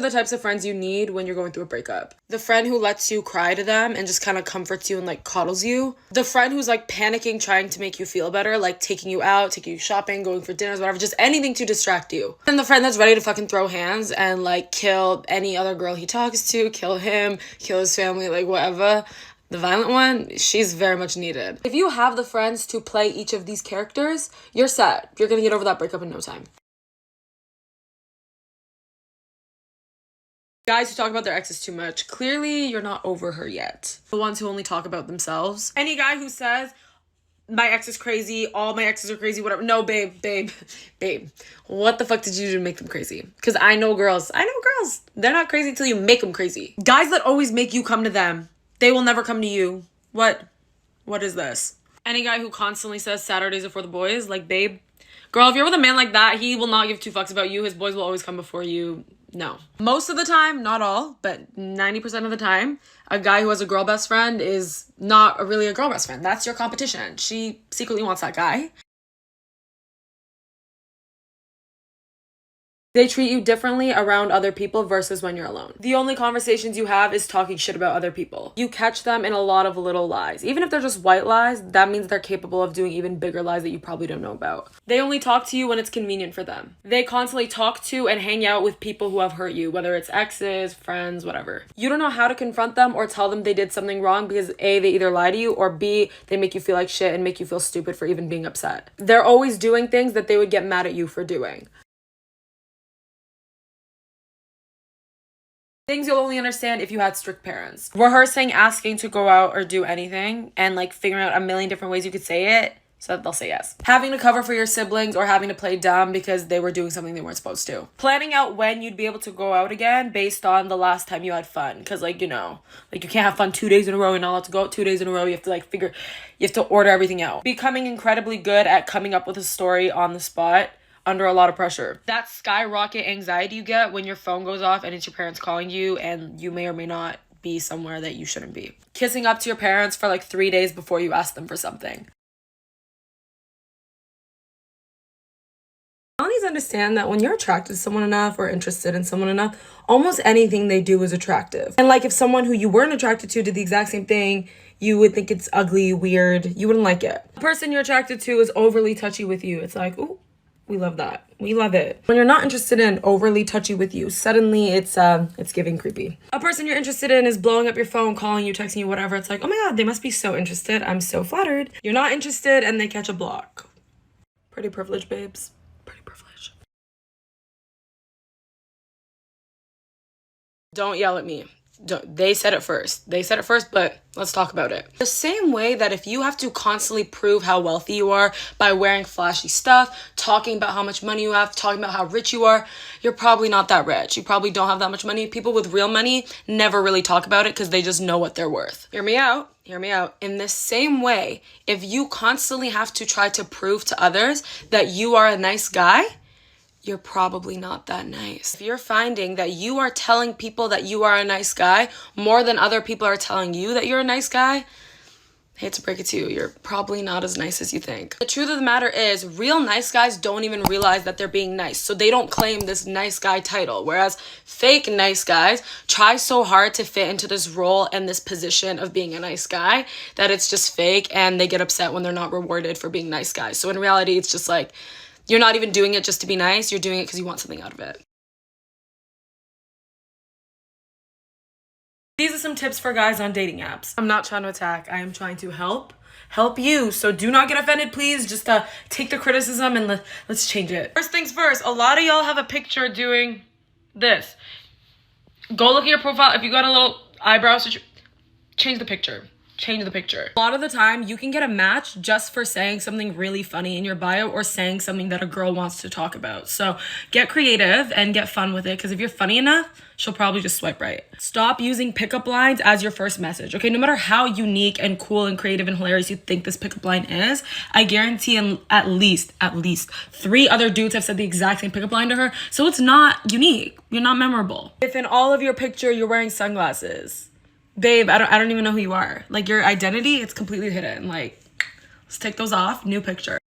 are the types of friends you need when you're going through a breakup. The friend who lets you cry to them and just kind of comforts you and like coddles you. The friend who's like panicking, trying to make you feel better, like taking you out, taking you shopping, going for dinners, whatever, just anything to distract you. And the friend that's ready to fucking throw hands and like kill any other girl he talks to, kill him, kill his family, like whatever. The violent one, she's very much needed. If you have the friends to play each of these characters, you're set. You're gonna get over that breakup in no time. Guys who talk about their exes too much, clearly you're not over her yet. The ones who only talk about themselves. Any guy who says, my ex is crazy, all my exes are crazy, whatever. No, babe. What the fuck did you do to make them crazy? Because I know girls. They're not crazy until you make them crazy. Guys that always make you come to them, they will never come to you. What is this? Any guy who constantly says Saturdays are for the boys, like, babe, girl, if you're with a man like that, he will not give two fucks about you. His boys will always come before you. No. Most of the time, not all, but 90% of the time, a guy who has a girl best friend is not really a girl best friend. That's your competition. She secretly wants that guy. They treat you differently around other people versus when you're alone. The only conversations you have is talking shit about other people. You catch them in a lot of little lies. Even if they're just white lies, that means they're capable of doing even bigger lies that you probably don't know about. They only talk to you when it's convenient for them. They constantly talk to and hang out with people who have hurt you, whether it's exes, friends, whatever. You don't know how to confront them or tell them they did something wrong because A, they either lie to you, or B, they make you feel like shit and make you feel stupid for even being upset. They're always doing things that they would get mad at you for doing. Things you'll only understand if you had strict parents. Rehearsing, asking to go out or do anything, and like figuring out a million different ways you could say it so that they'll say yes. Having to cover for your siblings or having to play dumb because they were doing something they weren't supposed to. Planning out when you'd be able to go out again based on the last time you had fun. Because like, you know, like you can't have fun 2 days in a row. You're not allowed to go out 2 days in a row. You have to like you have to order everything out. Becoming incredibly good at coming up with a story on the spot under a lot of pressure. That skyrocket anxiety you get when your phone goes off and it's your parents calling you and you may or may not be somewhere that you shouldn't be. Kissing up to your parents for like 3 days before you ask them for something. Always understand that when you're attracted to someone enough or interested in someone enough, almost anything they do is attractive. And like if someone who you weren't attracted to did the exact same thing, you would think it's ugly, weird, you wouldn't like it. The person you're attracted to is overly touchy with you. It's like, ooh, we love that. We love it. When you're not interested in overly touchy with you, suddenly it's giving creepy. A person you're interested in is blowing up your phone, calling you, texting you, whatever. It's like, oh my God, they must be so interested. I'm so flattered. You're not interested and they catch a block. Pretty privilege, babes. Pretty privilege. Don't yell at me. They said it first, but let's talk about it. The same way that if you have to constantly prove how wealthy you are by wearing flashy stuff, talking about how much money you have, talking about how rich you are, you're probably not that rich. You probably don't have that much money. People with real money never really talk about it because they just know what they're worth. Hear me out. In the same way, if you constantly have to try to prove to others that you are a nice guy, you're probably not that nice. If you're finding that you are telling people that you are a nice guy more than other people are telling you that you're a nice guy, I hate to break it to you, you're probably not as nice as you think. The truth of the matter is, real nice guys don't even realize that they're being nice, so they don't claim this nice guy title, whereas fake nice guys try so hard to fit into this role and this position of being a nice guy that it's just fake, and they get upset when they're not rewarded for being nice guys. So in reality, it's just like, you're not even doing it just to be nice. You're doing it because you want something out of it. These are some tips for guys on dating apps. I'm not trying to attack. I am trying to help you. So do not get offended, please. Just take the criticism and let's change it. First things first, a lot of y'all have a picture doing this. Go look at your profile. If you got a little eyebrows, change the picture. A lot of the time, you can get a match just for saying something really funny in your bio or saying something that a girl wants to talk about. So get creative and get fun with it, because if you're funny enough, she'll probably just swipe right. Stop using pickup lines as your first message, okay? No matter how unique and cool and creative and hilarious you think this pickup line is, I guarantee at least 3 other dudes have said the exact same pickup line to her, so it's not unique. You're not memorable. If in all of your picture you're wearing sunglasses, babe, I don't even know who you are. Like, your identity, it's completely hidden. Like, let's take those off. New picture.